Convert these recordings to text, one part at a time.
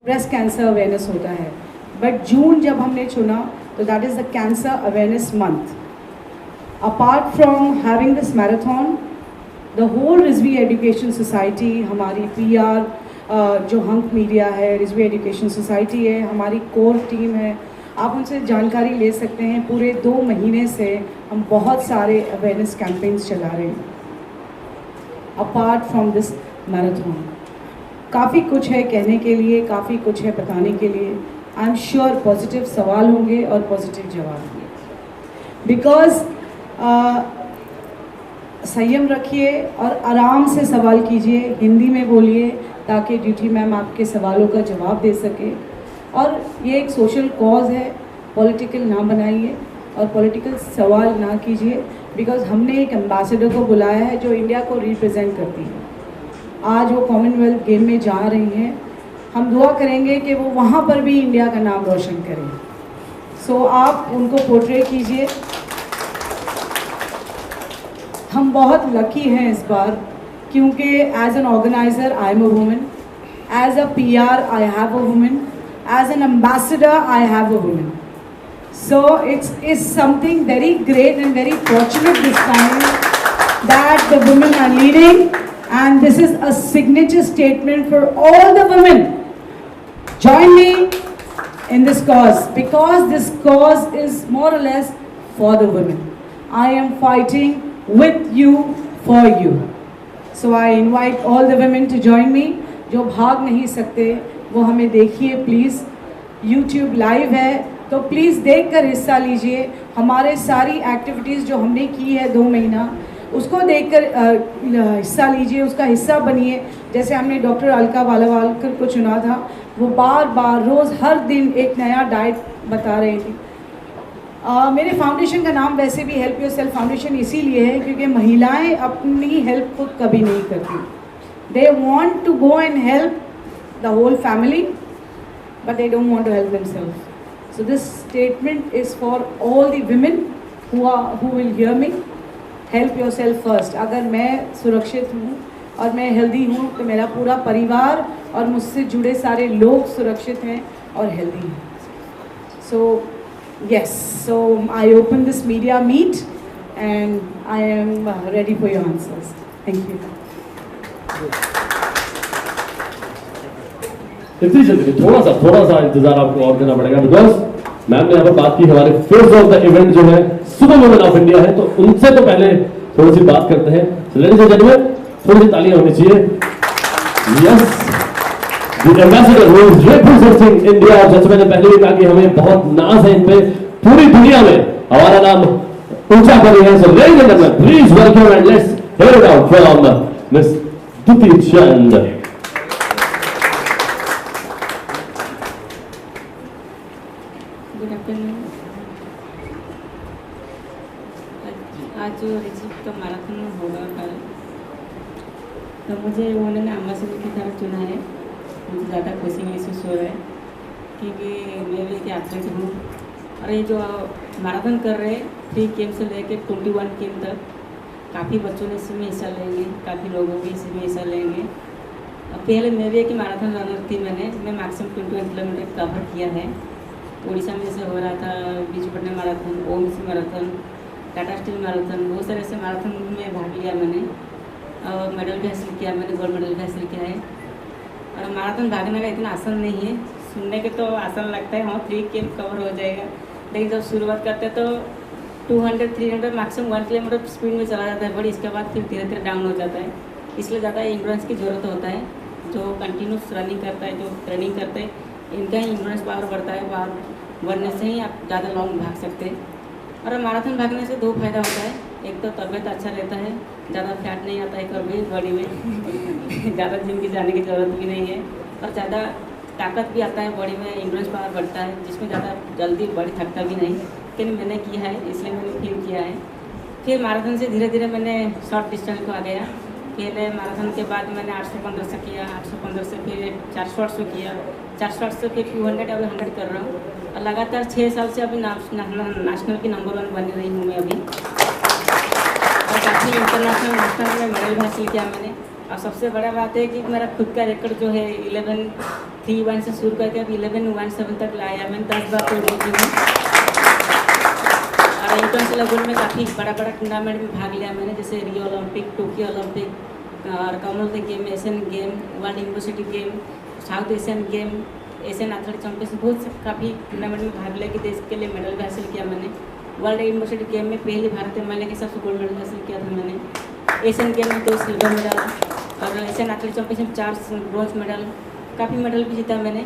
Breast cancer awareness होता है, but जून जब हमने चुना तो that is the cancer awareness month. Apart from having this marathon, the whole Rizvi education society, हमारी PR जो हंक मीडिया है, रिजवी एजुकेशन सोसाइटी है, हमारी कोर टीम है, आप उनसे जानकारी ले सकते हैं. पूरे 2 महीने से हम बहुत सारे अवेयरनेस कैंपेन्स चला रहे हैं अपार्ट फ्रॉम दिस मैराथन. काफ़ी कुछ है कहने के लिए, काफ़ी कुछ है बताने के लिए. आई एम श्योर पॉजिटिव सवाल होंगे और पॉजिटिव जवाब होंगे. बिकॉज संयम रखिए और आराम से सवाल कीजिए, हिंदी में बोलिए ताकि ड्यूटी मैम आपके सवालों का जवाब दे सके. और ये एक सोशल कॉज है, पॉलिटिकल ना बनाइए और पॉलिटिकल सवाल ना कीजिए. बिकॉज हमने एक एम्बेसडर को बुलाया है जो इंडिया को रिप्रेजेंट करती है. आज वो कॉमनवेल्थ गेम में जा रही हैं. हम दुआ करेंगे कि वो वहाँ पर भी इंडिया का नाम रोशन करें. सो आप उनको पोर्ट्रे कीजिए. हम बहुत लकी हैं इस बार क्योंकि as an organizer I am a woman, as a PR I have a woman, as an ambassador I have a woman. So it's something very great and very fortunate this time that the women are leading, and this is a signature statement for all the women. Join me in this cause because this cause is more or less for the women. I am fighting with you for you. So I invite all the women to join me. जो भाग नहीं सकते वो हमें देखिए please. YouTube live है तो please देखकर हिस्सा लीजिए. हमारे सारी एक्टिविटीज़ जो हमने की है 2 महीना उसको देखकर हिस्सा लीजिए, उसका हिस्सा बनिए. जैसे हमने डॉक्टर अलका बालावालकर को चुना था, वो बार बार रोज़ हर दिन एक नया डाइट बता रही थी. मेरे फाउंडेशन का नाम वैसे भी हेल्प योरसेल्फ फाउंडेशन इसीलिए है क्योंकि महिलाएं अपनी हेल्प खुद कभी नहीं करती. They want to go and help the whole family but they don't want to help themselves. So this statement is for all the women who will hear me. Help yourself first. अगर मैं सुरक्षित हूँ और मैं healthy हूँ तो मेरा पूरा परिवार और मुझसे जुड़े सारे लोग सुरक्षित हैं और हेल्दी हैं. So yes, so I open this media meet and I am ready for your answers. Thank you. इतनी जल्दी थोड़ा सा इंतजार आपको और देना पड़ेगा बिकॉज मैम ने यहाँ पर बात की हमारे फेस ऑफ द इवेंट जो है सुपर वुमेन ऑफ इंडिया है, तो उनसे तो पहले थोड़ी सी बात करते हैं. लेडीज एंड जेंटलमैन, थोड़ी सी तालियां होनी चाहिए. Yes, the ambassador who is representing India. जैसे मैंने पहले भी कहा कि हमें बहुत नाज है इन पे, पूरी दुनिया में हमारा नाम ऊंचा कर रही है. So ladies and gentleman, please welcome and let's hear it out from miss Dutee Chand. आज जो रिजीव का मैराथन होगा कल, तो मुझे उन्होंने एम्बेसडर की तरफ चुना है. मुझे ज़्यादा खुशी महसूस हो रहा है क्योंकि मैं भी एक एथलीट हूँ और ये जो मैराथन कर रहे हैं 3 गेम से लेकर 21 गेम तक, काफ़ी बच्चों ने इसमें हिस्सा लेंगे, काफ़ी लोगों भी इसमें हिस्सा लेंगे. पहले मैं भी एक मैराथन रनर थी. मैं मैक्सिमम 21 किलोमीटर कवर किया है. उड़ीसा में से हो रहा था बीजूपट्टनम मैराथन, ओमसी मैराथन, टाटा स्टील मैराथन, बहुत सारे ऐसे मैराथन में भाग लिया मैंने और मेडल भी हासिल किया. मैंने गोल्ड मेडल भी हासिल किया है. और मैराथन भागने का इतना आसान नहीं है. सुनने के तो आसान लगता है, हाँ 3 गेम कवर हो जाएगा, लेकिन जब शुरुआत करते हैं तो 200-300 मैक्सिमम 1 किलोमीटर स्पीड में चला जाता है, बट इसके बाद फिर धीरे धीरे डाउन हो जाता है. इसलिए ज़्यादा इंड्योरेंस की ज़रूरत होता है. जो कंटिन्यूस रनिंग करता है, जो ट्रेनिंग करते हैं, इनका ही इंड्योरेंस पावर बढ़ता है. पावर बढ़ने से ही आप ज़्यादा लॉन्ग भाग सकते हैं. और मैराथन भागने से 2 फायदा होता है. एक तो तबीयत अच्छा रहता है, ज़्यादा फैट नहीं आता है कभी बॉडी में ज़्यादा जिम की जाने की ज़रूरत भी नहीं है, और ज़्यादा ताकत भी आता है बॉडी में, इंड्योरेंस पावर बढ़ता है, जिसमें ज़्यादा जल्दी बॉडी थकता भी नहीं. लेकिन मैंने किया है इसलिए मैंने फील किया है. फिर मैराथन से धीरे धीरे मैंने शॉर्ट डिस्टेंस को आ गया. पहले मैराथन के बाद मैंने 800-1500 से किया, 800-1500 से फिर 400 किया, 400 से फिर 200, अभी 100 कर रहा हूँ. और लगातार 6 साल से अभी नेशनल की नंबर 1 बनी रही हूँ मैं अभी. और काफ़ी इंटरनेशनल नेशनल में मेडल भी हासिल किया मैंने. और सबसे बड़ा बात है कि मेरा खुद का रिकॉर्ड जो है 11 3-1 से शुरू करके अब 11-1-7 तक लाया। मैंने 10 बार तो जीती हूँ। और इंटरनेशनल लेवल में काफ़ी बड़ा टूर्नामेंट में भाग लिया मैंने, जैसे रियो ओलंपिक, टोक्यो ओलंपिक और Commonwealth game, Asian game, world university game, south Asian game, Asian athletic championship, बहुत से काफ़ी टूर्नामेंट में भाग लिया कि देश के लिए मेडल भी हासिल किया मैंने। वर्ल्ड यूनिवर्सिटी गेम में पहली भारतीय महिला के सबसे गोल्ड मेडल हासिल किया था मैंने। एशियन गेम में 2 सिल्वर मेडल और Asian athletic championship 4 bronze medal, काफ़ी मेडल भी जीता मैंने।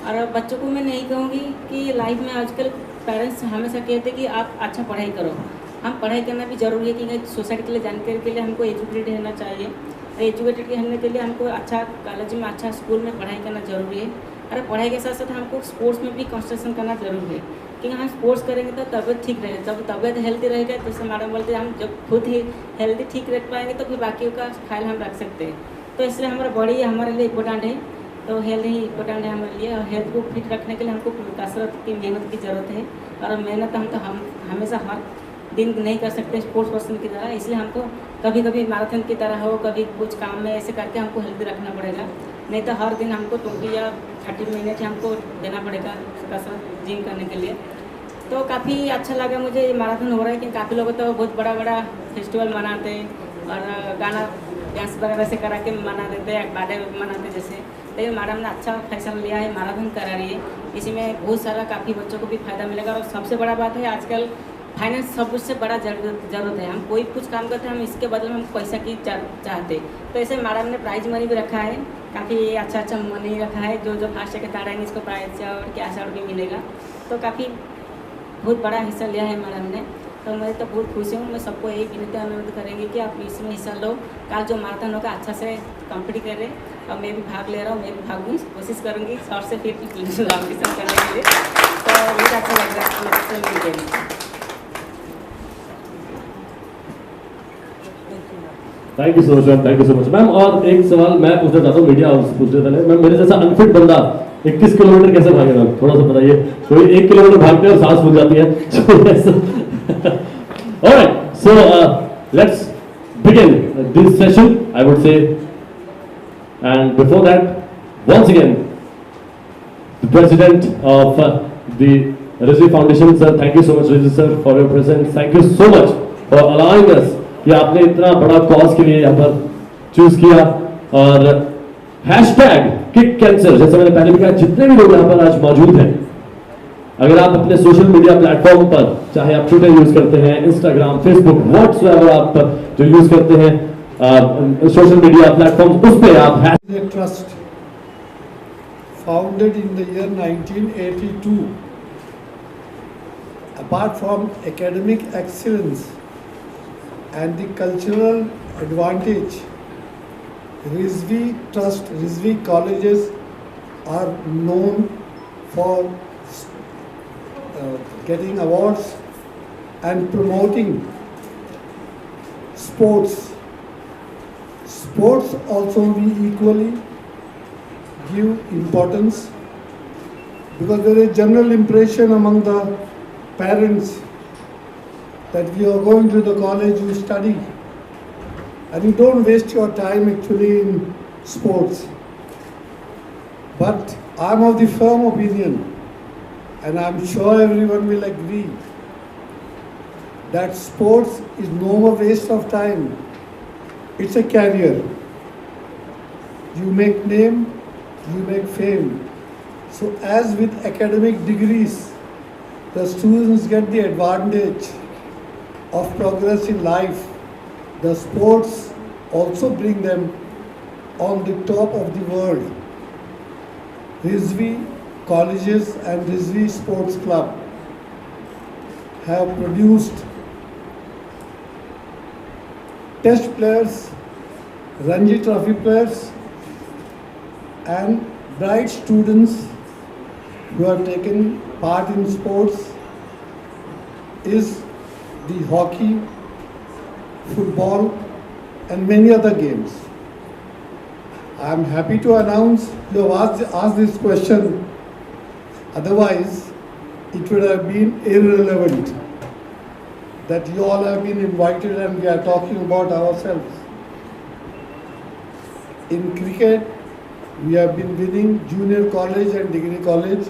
और बच्चों को मैं नहीं कहूँगी कि लाइफ में आजकल पेरेंट्स हमेशा कहते हैं कि आप अच्छा पढ़ाई करो। हम पढ़ाई करना भी ज़रूरी है कि सोसाइटी के लिए जानकारी के लिए हमको एजुकेटेड रहना चाहिए। एजुकेटेड रहने के लिए हमको अच्छा कॉलेज में, अच्छा स्कूल में पढ़ाई करना ज़रूरी है। और पढ़ाई के साथ साथ हमको स्पोर्ट्स में भी कंसंट्रेशन करना ज़रूरी है, क्योंकि हम स्पोर्ट्स करेंगे तो तबियत ठीक रहेगा। जब तबियत हेल्दी रहेगा तो जैसे मैडम बोलते हैं, हम जब खुद ही हेल्दी ठीक रख पाएंगे तो फिर बाकी का ख्याल हम रख सकते हैं। तो इसलिए हमारा बॉडी हमारे लिए इम्पोर्टेंट है, तो हेल्थ ही इम्पोर्टेंट है हमारे लिए। और हेल्थ को फिट रखने के लिए हमको कसरत की, मेहनत की ज़रूरत है। और मेहनत हम हमेशा हर दिन नहीं कर सकते स्पोर्ट्स पर्सन की तरह, इसलिए हमको कभी कभी मैराथन की तरह हो, कभी कुछ काम में ऐसे करके हमको हेल्दी रखना पड़ेगा। नहीं तो हर दिन हमको 20 या 30 मिनट हमको देना पड़ेगा कसरत जिम करने के लिए। तो काफ़ी अच्छा लगा मुझे ये मैराथन हो रहा है, कि काफ़ी लोग तो बहुत बड़ा फेस्टिवल मनाते हैं और गाना डांस वगैरह से करा के मना देते हैं, बर्थडे मनाते जैसे। लेकिन मैडम ने अच्छा फैसला लिया है, मैराथन करा रही है। इसी में बहुत सारा काफ़ी बच्चों को भी फ़ायदा मिलेगा। और सबसे बड़ा बात है, आजकल फाइनेंस सब कुछ से बड़ा ज़रूरत है। हम कोई कुछ काम करते हैं, हम इसके बदले में हम पैसा की चाहते। तो ऐसे मैडम ने प्राइज मनी भी रखा है, काफ़ी अच्छा मनी रखा है। जो फर्स्ट सेकंड थर्ड आएंगे इसको प्राइज और कैश अवार्ड भी मिलेगा। तो काफ़ी बहुत बड़ा हिस्सा लिया है मैडम ने, तो मैं तो बहुत खुश हूँ। मैं सबको यही विनती अनुरोध करेंगे कि आप इसमें हिस्सा लो। कल जो मैराथन होगा अच्छा से कम्पीट करें, और मैं भी भाग ले रहा हूँ, मैं भी भागूँ, कोशिश करूँगी शॉर्ट से फिर कॉम्पिटिशन करने के लिए। तो मुझे अच्छा लग रहा है। Thank you so much ma'am, thank you so much ma'am. और एक सवाल मैं पूछना चाहता हूँ, मीडिया हाउस पूछते थे मैम, मेरे जैसा अनफिट बंदा 21 किलोमीटर कैसे भागे मैम, थोड़ा सा बताइए। कोई 1 किलोमीटर भागते हैं और सांस फूल जाती है। Alright, so let's begin this session I would say, and before that once again the president of the Rizvi foundation sir, thank you so much Rizvi sir for your presence. Thank you so much for allowing us कि आपने इतना बड़ा cause के लिए यहाँ पर choose किया। और हैशटैग किक कैंसर, जैसे मैंने पहले भी कहा, जितने भी लोग यहाँ पर आज मौजूद हैं, अगर आप अपने सोशल मीडिया प्लेटफॉर्म पर, चाहे आप ट्विटर यूज करते हैं, इंस्टाग्राम, फेसबुक, व्हाट्सएवर आप जो यूज करते हैं सोशल मीडिया प्लेटफॉर्म, उस पर आप trust founded in the year 1982, apart from academic excellence and the cultural advantage, Rizvi Trust, Rizvi colleges are known for getting awards and promoting sports. Sports also we equally give importance, because there is general impression among the parents that you are going to the college, you study, and you don't waste your time actually in sports. But I am of the firm opinion, and I am sure everyone will agree, that sports is no more waste of time. It's a career. You make name, you make fame. So as with academic degrees, the students get the advantage of progress in life, the sports also bring them on the top of the world. Rizvi colleges and Rizvi Sports Club have produced test players, Ranji Trophy players, and bright students who have taken part in sports is the hockey, football, and many other games. I am happy to announce, you have asked this question, otherwise it would have been irrelevant, that you all have been invited and we are talking about ourselves. In cricket, We have been winning junior college and degree college.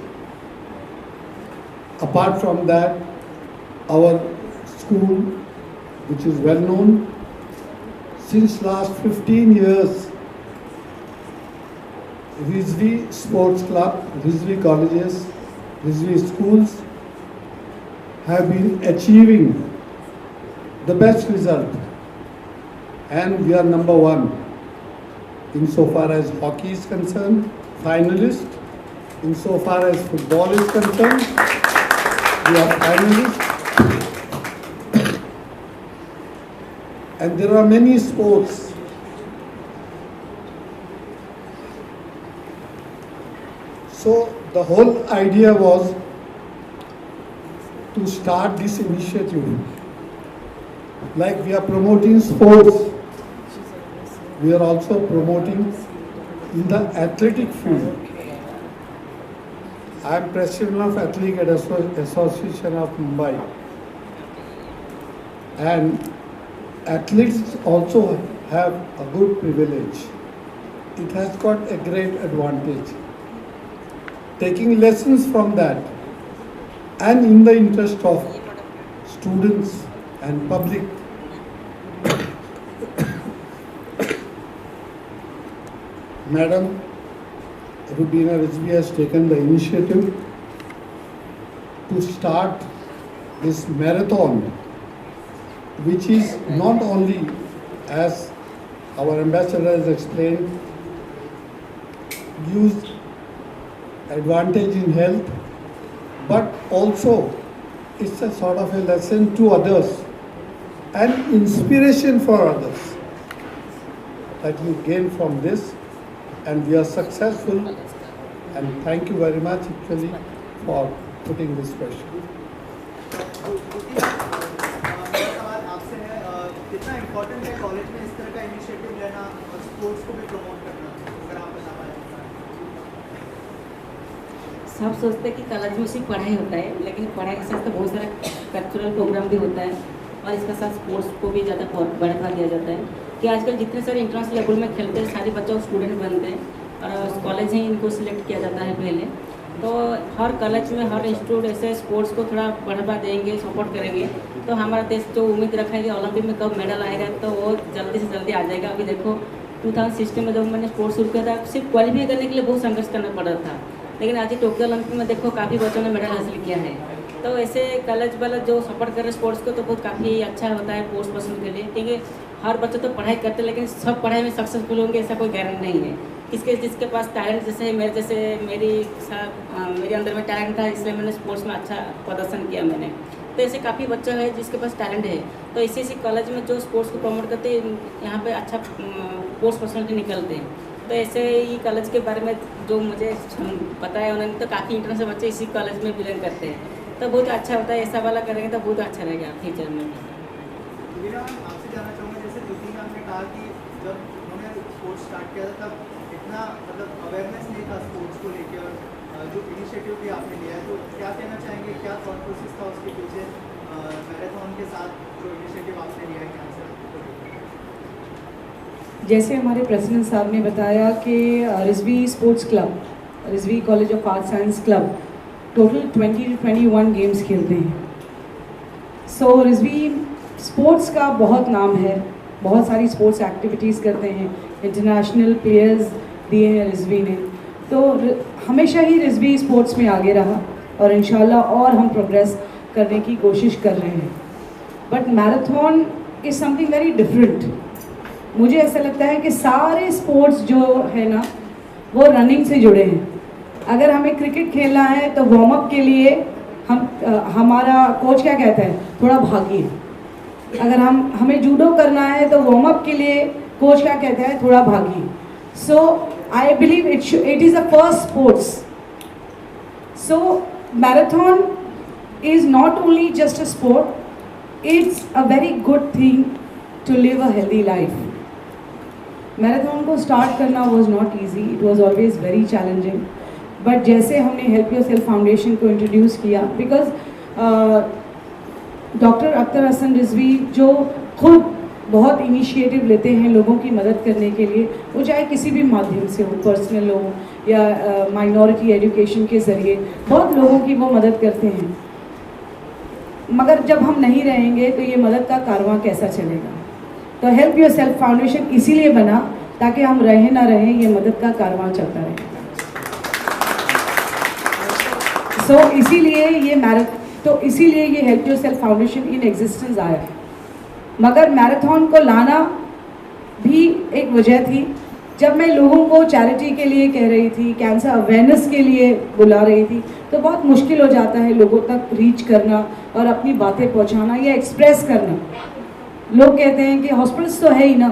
Apart from that, our school, which is well known, since last 15 years, Rizvi Sports Club, Rizvi colleges, Rizvi schools have been achieving the best result, and we are number one insofar as hockey is concerned, finalist. Insofar as football is concerned, we are finalists. And there are many sports. So the whole idea was to start this initiative. Like we are promoting sports, we are also promoting in the athletic field. I am president of Athletic Association of Mumbai, and athletes also have a good privilege. It has got a great advantage. Taking lessons from that, and in the interest of students and public, Madam Rubina Rizvi has taken the initiative to start this marathon, which is not only, as our ambassador has explained, gives advantage in health, but also it's a sort of a lesson to others and inspiration for others that you gain from this, and we are successful, and thank you very much actually for putting this question. सवाल आपसे है, कितना important है college में इस तरह का initiative लेना और स्पोर्ट्स को भी प्रमोट करना, अगर आप बता पाए। सब सोचते हैं कि कॉलेज में सिर्फ पढ़ाई होता है, लेकिन पढ़ाई के साथ तो बहुत सारा कल्चरल प्रोग्राम भी होता है और इसके साथ स्पोर्ट्स को भी ज़्यादा बढ़ावा दिया जाता है कि आजकल जितने सारे इंटरनेशनल लेवल में खेलते हैं सारे बच्चों स्टूडेंट बनते हैं और कॉलेज ही इनको सिलेक्ट किया जाता है पहले। तो हर कॉलेज में हर इंस्टीट्यूट ऐसे स्पोर्ट्स को थोड़ा बढ़ावा देंगे, सपोर्ट करेंगे, तो हमारा देश जो उम्मीद रखा है कि ओलंपिक में कब मेडल आएगा तो वो जल्दी से जल्दी आ जाएगा। अभी देखो 2016 में जब मैंने स्पोर्ट्स शुरू किया था, सिर्फ क्वालिफाई करने के लिए बहुत संघर्ष करना पड़ा था, लेकिन आज टोक्यो ओलंपिक में देखो काफ़ी बच्चों ने मेडल हासिल किया है। तो ऐसे कॉलेज वाले जो सपोर्ट कर रहे हैं स्पोर्ट्स को तो बहुत काफ़ी अच्छा होता है स्पोर्ट्स पर्सन के लिए, क्योंकि हर बच्चे तो पढ़ाई करते हैं लेकिन सब पढ़ाई में सक्सेसफुल होंगे ऐसा कोई गारंटी नहीं है। जिसके पास टैलेंट, जैसे मेरे अंदर में टैलेंट था इसलिए मैंने स्पोर्ट्स में अच्छा प्रदर्शन किया मैंने। तो ऐसे काफ़ी बच्चे हैं जिसके पास टैलेंट है, तो इसी कॉलेज में जो स्पोर्ट्स को प्रमोट करते हैं यहाँ पे अच्छा स्पोर्ट्स पर्सनलिटी निकलते हैं। तो ऐसे ही कॉलेज के बारे में जो मुझे बताया उन्होंने, तो काफ़ी इंटरनेशनल बच्चे इसी कॉलेज में बिलोंग करते हैं, तो बहुत अच्छा होता है। ऐसा वाला करेंगे तो बहुत अच्छा रहेगा फ्यूचर में। आपसे जानना चाहूँगा, जैसे ज्योति मैम ने कहा कि जब उन्होंने स्पोर्ट्स स्टार्ट किया था तब इतना मतलब अवेयरनेस नहीं था स्पोर्ट्स को लेकर, और जो इनिशिएटिव भी आपने लिया है, तो क्या कहना चाहेंगे, क्या थॉट प्रोसेस था उसके पीछे मैराथन के साथ जो इनिशिएटिव आपने लिया है कैंसर? जैसे हमारे प्रेसिडेंट साहब ने बताया कि Rizvi sports club, Rizvi college of art science club total 20 to 21 games खेलते हैं। सो रिजवी स्पोर्ट्स का बहुत नाम है, बहुत सारी स्पोर्ट्स एक्टिविटीज़ करते हैं, इंटरनेशनल प्लेयर्स दिए हैं रिजवी ने, तो हमेशा ही रिजवी स्पोर्ट्स में आगे रहा और इंशाल्लाह और हम प्रोग्रेस करने की कोशिश कर रहे हैं। But marathon is something very different. मुझे ऐसा लगता है कि सारे स्पोर्ट्स जो है ना वो रनिंग से जुड़े हैं। अगर हमें क्रिकेट खेलना है तो वार्म अप के लिए हमारा कोच क्या कहता है, थोड़ा भागिए। अगर हमें जूडो करना है तो वार्म अप के लिए कोच क्या कहता है, थोड़ा भागिए। So I believe it is a first sports. So marathon is not only just a sport, it's a very good thing to live a healthy life. Marathon को स्टार्ट करना was not easy, it was always very challenging, but जैसे हमने help your self foundation को introduce किया, because doctor Akhtar Hasan Rizvi जो खुद बहुत initiative लेते हैं लोगों की मदद करने के लिए, वो चाहे किसी भी माध्यम से हो, पर्सनल हो या माइनॉरिटी एजुकेशन के ज़रिए, बहुत लोगों की वो मदद करते हैं। मगर जब हम नहीं रहेंगे तो ये मदद का कारवां कैसा चलेगा? तो हेल्प योर सेल्फ फाउंडेशन इसीलिए बना ताकि हम रहें ना रहें, ये मदद का कारवां चलता रहे। इसीलिए ये help your self foundation in existence आया। मगर मैराथन को लाना भी एक वजह थी। जब मैं लोगों को चैरिटी के लिए कह रही थी, कैंसर अवेयरनेस के लिए बुला रही थी, तो बहुत मुश्किल हो जाता है लोगों तक रीच करना और अपनी बातें पहुंचाना या एक्सप्रेस करना। लोग कहते हैं कि हॉस्पिटल्स तो है ही ना,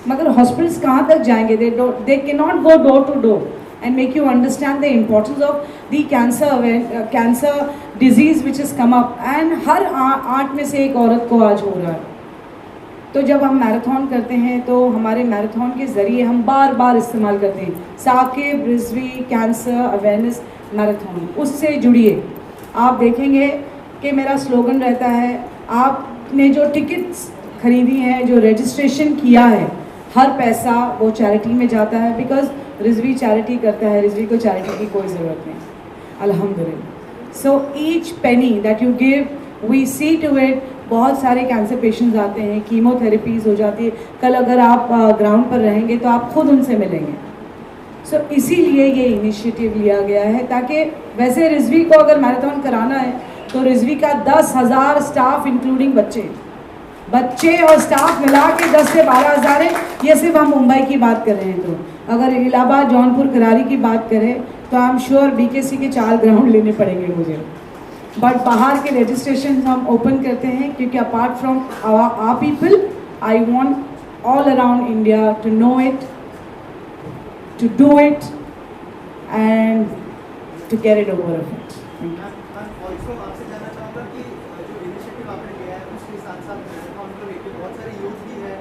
मगर हॉस्पिटल्स कहाँ तक जाएंगे? They can not go door to door and make you understand the importance of the cancer disease which has come up, and हर 8 में से एक औरत को आज हो रहा है। तो जब हम मैराथन करते हैं तो हमारे मैराथन के ज़रिए हम बार बार इस्तेमाल करते हैं Saqib Rizvi cancer awareness marathon. उससे जुड़िए। आप देखेंगे कि मेरा स्लोगन रहता है, आपने जो टिकट्स खरीदी हैं, जो रजिस्ट्रेशन किया है, हर पैसा वो चैरिटी में जाता है। बिकॉज रिजवी चैरिटी करता है, रिजवी को चैरिटी की कोई ज़रूरत नहीं, अल्हम्दुलिल्लाह। So each penny that you give we see to it. बहुत सारे कैंसर पेशेंट्स आते हैं, कीमोथेरेपीज़ हो जाती है। कल अगर आप ग्राउंड पर रहेंगे तो आप खुद उनसे मिलेंगे। सो इसीलिए ये इनिशिएटिव लिया गया है, ताकि वैसे रिजवी को अगर मैराथन कराना है तो रिजवी का 10,000 स्टाफ इंक्लूडिंग बच्चे और स्टाफ मिला के 10 से 12,000 है। ये सिर्फ हम मुंबई की बात कर रहे हैं। तो अगर इलाहाबाद, जौनपुर, करारी की बात करें तो आई एम श्योर BKC के 4 ग्राउंड लेने पड़ेंगे मुझे। बट बाहर के रजिस्ट्रेशन हम ओपन करते हैं, क्योंकि apart from our people I want all around India to know it, to do it and to get it over of it. Also आपसे जानना चाहूँगा कि जो इनिशिएटिव आपने लिया है उसके साथ साथ मैराथन को लेकर बहुत सारे यूथ भी है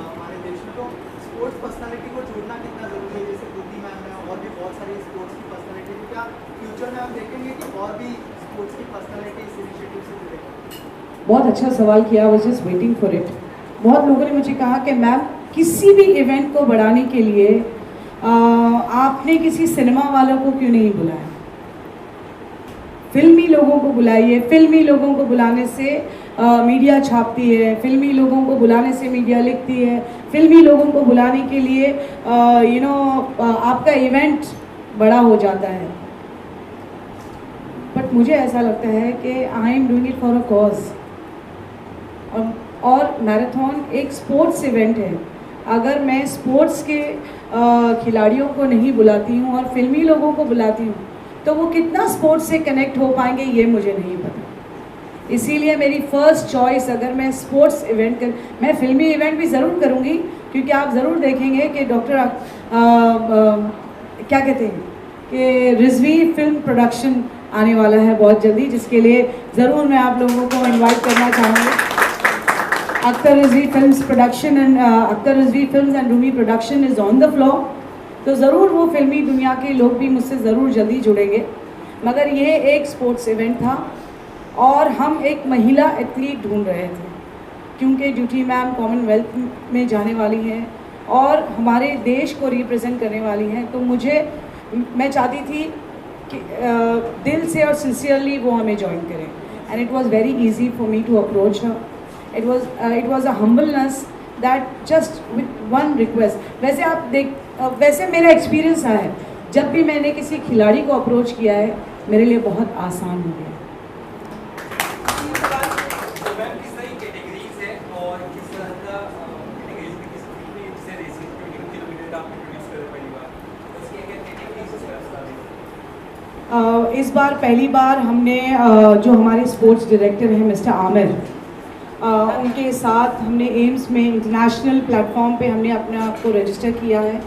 हमारे देश में, तो स्पोर्ट्स पर्सनालिटी को जोड़ना कितना ज़रूरी है? जैसे कृति मैम है और भी बहुत सारी स्पोर्ट्स की पर्सनालिटी, तो क्या फ्यूचर में हम देखेंगे कि और भी स्पोर्ट्स की पर्सनालिटी इस इनिशिएटिव से जुड़ेगी? बहुत अच्छा सवाल किया, I was just waiting for it. बहुत लोगों ने मुझे कहा कि मैम किसी भी इवेंट को बढ़ाने के लिए आपने किसी सिनेमा वालों को क्यों नहीं बुलाया? फिल्मी लोगों को बुलाइए। फिल्मी लोगों को बुलाने से मीडिया छापती है, फिल्मी लोगों को बुलाने से मीडिया लिखती है, फिल्मी लोगों को बुलाने के लिए आपका इवेंट बड़ा हो जाता है। बट मुझे ऐसा लगता है कि I am doing it for a cause. और मैराथन एक स्पोर्ट्स इवेंट है। अगर मैं स्पोर्ट्स के खिलाड़ियों को नहीं बुलाती हूँ और फिल्मी लोगों को बुलाती हूँ तो वो कितना स्पोर्ट्स से कनेक्ट हो पाएंगे ये मुझे नहीं पता। इसीलिए मेरी फर्स्ट चॉइस, अगर मैं स्पोर्ट्स इवेंट मैं फिल्मी इवेंट भी ज़रूर करूँगी, क्योंकि आप ज़रूर देखेंगे कि डॉक्टर क्या कहते हैं कि रिजवी फिल्म प्रोडक्शन आने वाला है बहुत जल्दी, जिसके लिए ज़रूर मैं आप लोगों को इनवाइट करना चाहूँगी। Akhtar Rizvi films production and Akhtar Rizvi films and Rumi production is on the floor. तो ज़रूर वो फिल्मी दुनिया के लोग भी मुझसे ज़रूर जल्दी जुड़ेंगे। मगर ये एक स्पोर्ट्स इवेंट था और हम एक महिला एथलीट ढूंढ रहे थे, क्योंकि ड्यूटी मैम कॉमनवेल्थ में जाने वाली हैं और हमारे देश को रिप्रेजेंट करने वाली हैं। तो मैं चाहती थी कि दिल से और सिंसियरली वो हमें ज्वाइन करें, and it was very easy for me to approach her. It was a humbleness that just with one request. वैसे मेरा एक्सपीरियंस रहा है, जब भी मैंने किसी खिलाड़ी को अप्रोच किया है मेरे लिए बहुत आसान हो गया। इस बार पहली बार हमने जो हमारे स्पोर्ट्स डायरेक्टर हैं मिस्टर आमिर, उनके साथ हमने एम्स में इंटरनेशनल प्लेटफॉर्म पे हमने अपने आप को रजिस्टर किया है।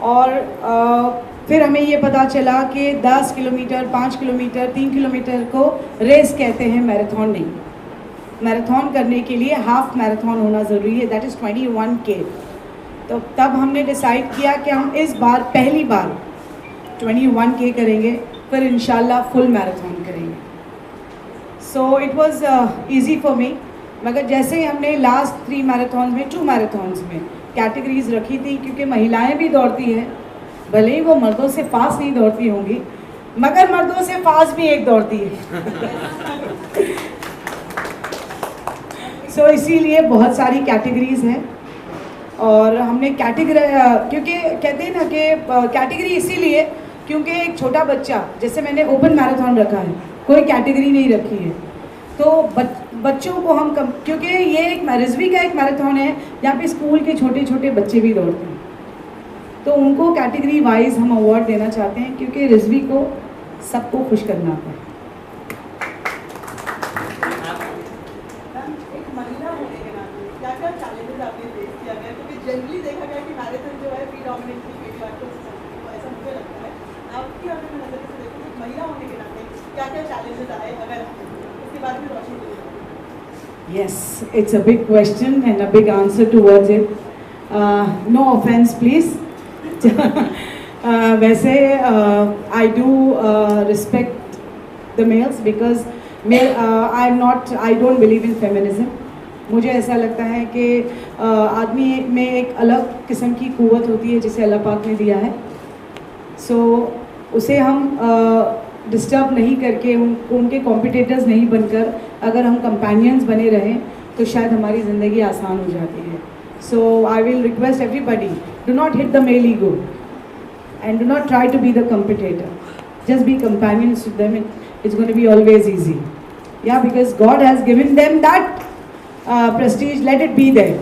और फिर हमें ये पता चला कि 10 किलोमीटर, 5 किलोमीटर, 3 किलोमीटर को रेस कहते हैं, मैराथन नहीं। मैराथन करने के लिए हाफ मैराथन होना ज़रूरी है, दैट इज़ 21K। तो तब हमने डिसाइड किया कि हम इस बार पहली बार 21K करेंगे, फिर इंशाल्लाह फुल मैराथन करेंगे। So it was easy for me. मगर जैसे ही हमने लास्ट 3 मैराथन में 2 मैराथन्स में कैटेगरीज रखी थी, क्योंकि महिलाएं भी दौड़ती हैं, भले ही वो मर्दों से फास्ट नहीं दौड़ती होंगी, मगर मर्दों से फास्ट भी एक दौड़ती है। सो इसीलिए बहुत सारी कैटेगरीज हैं और हमने कैटेगरी, क्योंकि कहते हैं ना कि कैटेगरी इसीलिए क्योंकि एक छोटा बच्चा, जैसे मैंने ओपन मैराथन रखा है, कोई कैटेगरी नहीं रखी है, तो बच्चों को हम क्योंकि ये एक रिजवी का एक मैराथन है जहाँ पे स्कूल के छोटे छोटे बच्चे भी दौड़ते हैं, तो उनको कैटेगरी वाइज हम अवार्ड देना चाहते हैं, क्योंकि रिजवी को सबको खुश करना आता है। एक महिला होने के नाते क्या क्या चैलेंजेस आपने फेस किया गया, क्योंकि जनरली देखा गया कि मैराथन जो है प्रीडोमिनेटली पेट्रियार्कल सोसाइटी को, ऐसा मुझे लगता है। आपकी अगर मैं नजर से देखूँ एक महिला होने के नाते क्या क्या चैलेंजेस आए, अगर उसके बारे में रोशनी दे। Yes, it's a big question and a big answer towards it. No offense, please. वैसे I do respect the males because I don't believe in feminism. मुझे ऐसा लगता है कि आदमी में एक अलग किस्म की क़ुव्वत होती है जिसे अल्लाह पाक ने दिया है, सो उसे हम डिस्टर्ब नहीं करके उनके कॉम्पिटिटर्स नहीं बनकर अगर हम कंपेनियंस बने रहें तो शायद हमारी ज़िंदगी आसान हो जाती है। So I will request everybody, do not hit the male ego and do not try to be the competitor, just be companions to them, it's going to be always easy, yeah, because God has given them that prestige, let it be there.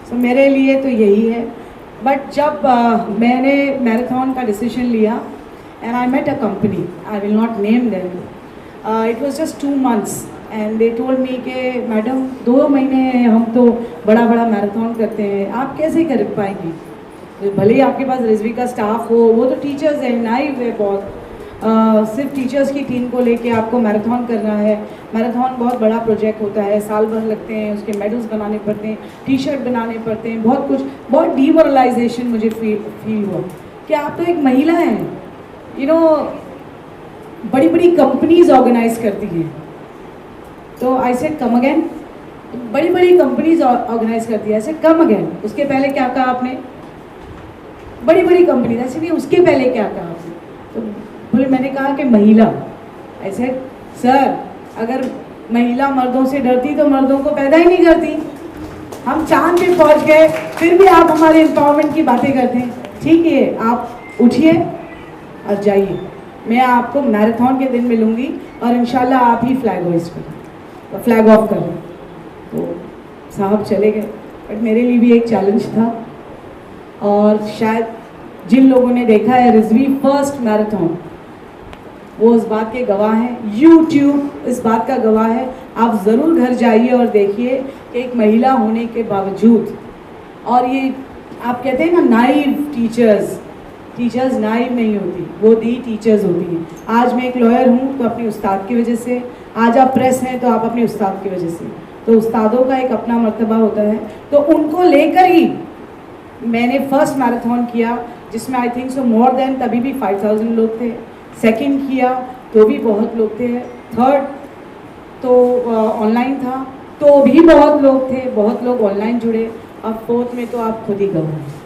So मेरे लिए तो यही है। But जब मैंने marathon का decision लिया and I met a company, I will not name them, it was just 2 months and they told me कि मैडम 2 महीने हम तो बड़ा बड़ा मैराथन करते हैं, आप कैसे कर पाएंगी, भले ही आपके पास रिजवी का स्टाफ हो, वो तो टीचर्स हैं, नाइव है बहुत, सिर्फ टीचर्स की टीम को लेके आपको मैराथन करना है। मैराथन बहुत बड़ा प्रोजेक्ट होता है, साल भर लगते हैं, उसके मेडल्स बनाने पड़ते हैं, टी शर्ट बनाने पड़ते हैं, बहुत कुछ, बहुत डीमोरलाइजेशन मुझे फील हुआ कि आप तो एक महिला हैं, यू नो, बड़ी बड़ी कंपनीज ऑर्गेनाइज करती हैं, तो आई सेड कम अगेन, बड़ी बड़ी कंपनीज ऑर्गेनाइज करती है, ऐसे कम अगेन, उसके पहले क्या कहा आपने, बड़ी बड़ी कंपनी, ऐसे नहीं, उसके पहले क्या कहा आपने, तो बोले, मैंने कहा कि महिला, ऐसे सर अगर महिला मर्दों से डरती तो मर्दों को पैदा ही नहीं करती, हम चांद पे पहुंच गए फिर भी आप हमारे एम्पावरमेंट की बातें करते हैं। ठीक है, आप उठिए और जाइए, मैं आपको मैराथन के दिन मिलूंगी और इंशाल्लाह आप ही फ्लैग होइस्ट करें, फ्लैग ऑफ करें। तो साहब चले गए, बट मेरे लिए भी एक चैलेंज था, और शायद जिन लोगों ने देखा है रिजवी फर्स्ट मैराथन, वो इस बात के गवाह हैं, यूट्यूब इस बात का गवाह है। आप ज़रूर घर जाइए और देखिए कि एक महिला होने के बावजूद, और ये आप कहते हैं ना नाइव टीचर्स नाइव नहीं होती, वो दी टीचर्स होती हैं। आज मैं एक लॉयर हूँ तो अपने उस्ताद की वजह से, आज आप प्रेस हैं तो आप अपने उस्ताद की वजह से, तो उस्तादों का एक अपना मर्तबा होता है, तो उनको लेकर ही मैंने फर्स्ट मैराथन किया, जिसमें I think so more than तभी भी 5000 लोग थे, सेकंड किया तो भी बहुत लोग थे, थर्ड तो ऑनलाइन था तो भी बहुत लोग थे, बहुत लोग ऑनलाइन जुड़े, अब फोर्थ में तो आप खुद ही गवाह।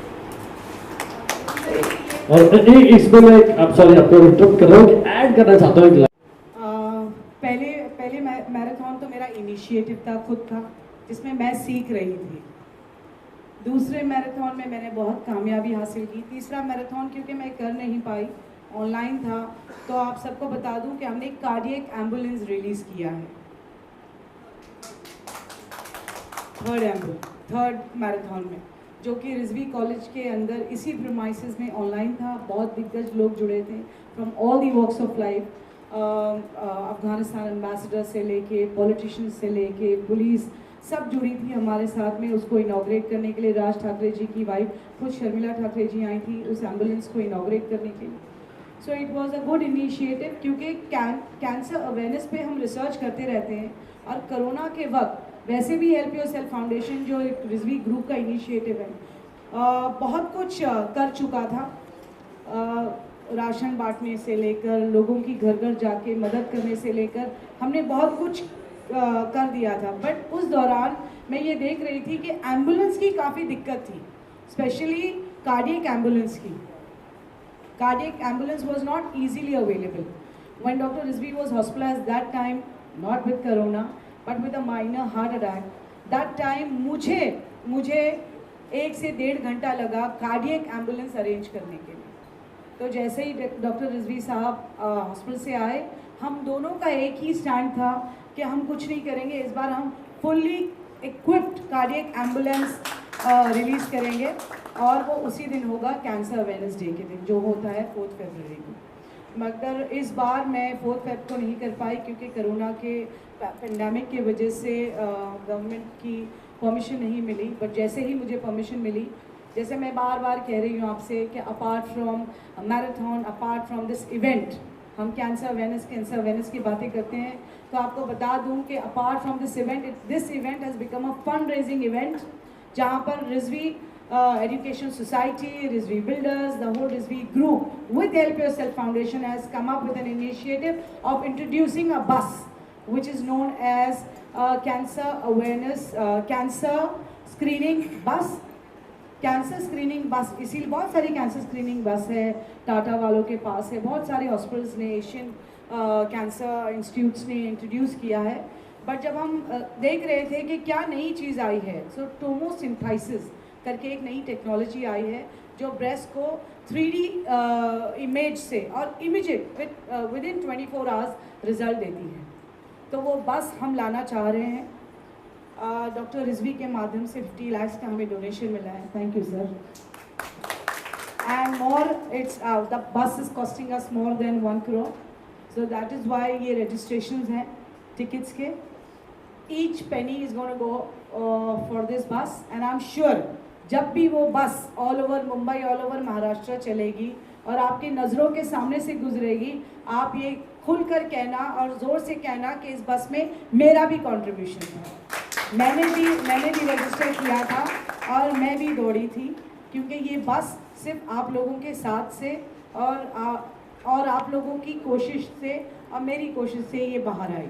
और इसमें मैं आप सॉरी आपको इंटरप्ट कर रहा हूँ, ऐड करना चाहता हूँ। पहले मैराथन तो मेरा इनिशिएटिव था, खुद था, जिसमें मैं सीख रही थी। दूसरे मैराथन में मैंने बहुत कामयाबी हासिल की। तीसरा मैराथन क्योंकि मैं कर नहीं पाई, ऑनलाइन था, तो आप सबको बता दूं कि हमने एक कार्डियक एम्बुलेंस रिलीज़ किया है, थर्ड मैराथन में, जो कि रिजवी कॉलेज के अंदर इसी प्रीमाइसेस में ऑनलाइन था। बहुत दिग्गज लोग जुड़े थे from all the walks of life, Afghanistan ambassador से लेके पॉलिटिशियंस से लेके पुलिस, सब जुड़ी थी हमारे साथ में। उसको इनॉग्रेट करने के लिए राज ठाकरे जी की वाइफ खुद शर्मिला ठाकरे जी आई थी उस एम्बुलेंस को इनॉग्रेट करने के लिए। So it was a good initiative, क्योंकि कैंसर अवेयरनेस पे हम रिसर्च करते रहते हैं, और कोरोना के वक्त वैसे भी हेल्प योरसेल्फ फाउंडेशन जो एक रिजवी ग्रुप का इनिशिएटिव है, बहुत कुछ कर चुका था। राशन बांटने से लेकर, लोगों की घर घर जाके मदद करने से लेकर, हमने बहुत कुछ कर दिया था, बट उस दौरान मैं ये देख रही थी कि एम्बुलेंस की काफ़ी दिक्कत थी, स्पेशली कार्डियक एम्बुलेंस की. Cardiac ambulance was not easily available. When Dr. Rizvi was hospitalized that time, not with corona, but with a minor heart attack, that time मुझे 1 से 1.5 घंटा लगा कार्डियक एम्बुलेंस अरेंज करने के लिए. तो जैसे ही डॉक्टर रिजवी साहब हॉस्पिटल से आए, हम दोनों का एक ही स्टैंड था कि हम कुछ नहीं करेंगे, इस बार हम fully equipped cardiac ambulance release करेंगे, और वो उसी दिन होगा कैंसर अवेयरनेस डे के दिन, जो होता है 4 फरवरी को. मगर इस बार मैं 4 फरवरी को नहीं कर पाई क्योंकि कोरोना के पेंडेमिक की वजह से गवर्नमेंट की परमिशन नहीं मिली. बट जैसे ही मुझे परमिशन मिली, जैसे मैं बार बार कह रही हूँ आपसे कि apart from marathon, apart from this event, हम कैंसर अवेयरनेस की बातें करते हैं, तो आपको बता दूँ कि apart from this event has become a fund raising event, जहाँ पर Rizvi Education Society, Rizvi Builders, the whole Rizvi group with Help Yourself Foundation has come up with an initiative of introducing a bus which is known as cancer awareness, cancer screening bus. Cancer screening बस, इसीलिए बहुत सारी cancer screening बस है, टाटा वालों के पास है, बहुत सारे हॉस्पिटल्स ने, एशियन कैंसर इंस्टीट्यूट्स ने इंट्रोड्यूस किया है. बट जब हम देख रहे थे कि क्या नई चीज़ आई है, सो टोमोसिंथेसिस करके एक नई टेक्नोलॉजी आई है जो ब्रेस्ट को 3D इमेज से और immediate with in 24 hours result देती है. तो वो बस हम लाना चाह रहे हैं. डॉक्टर रिजवी के माध्यम से 50 लाख का हमें डोनेशन मिला है. Thank you sir. And more, it's the bus is costing us more than 1 crore, so that is why ये रजिस्ट्रेशन हैं टिकट्स के. Each Penney is gonna go for this बस, एंड आई एम श्योर जब भी वो बस all over Mumbai, all over Maharashtra चलेगी और आपकी नज़रों के सामने से गुजरेगी, आप ये खुलकर कहना और ज़ोर से कहना कि इस बस में मेरा भी कंट्रीब्यूशन है. मैंने भी रजिस्टर किया था और मैं भी दौड़ी थी, क्योंकि ये बस सिर्फ आप लोगों के साथ से और आप लोगों की कोशिश से और मेरी कोशिश से ये बाहर आई.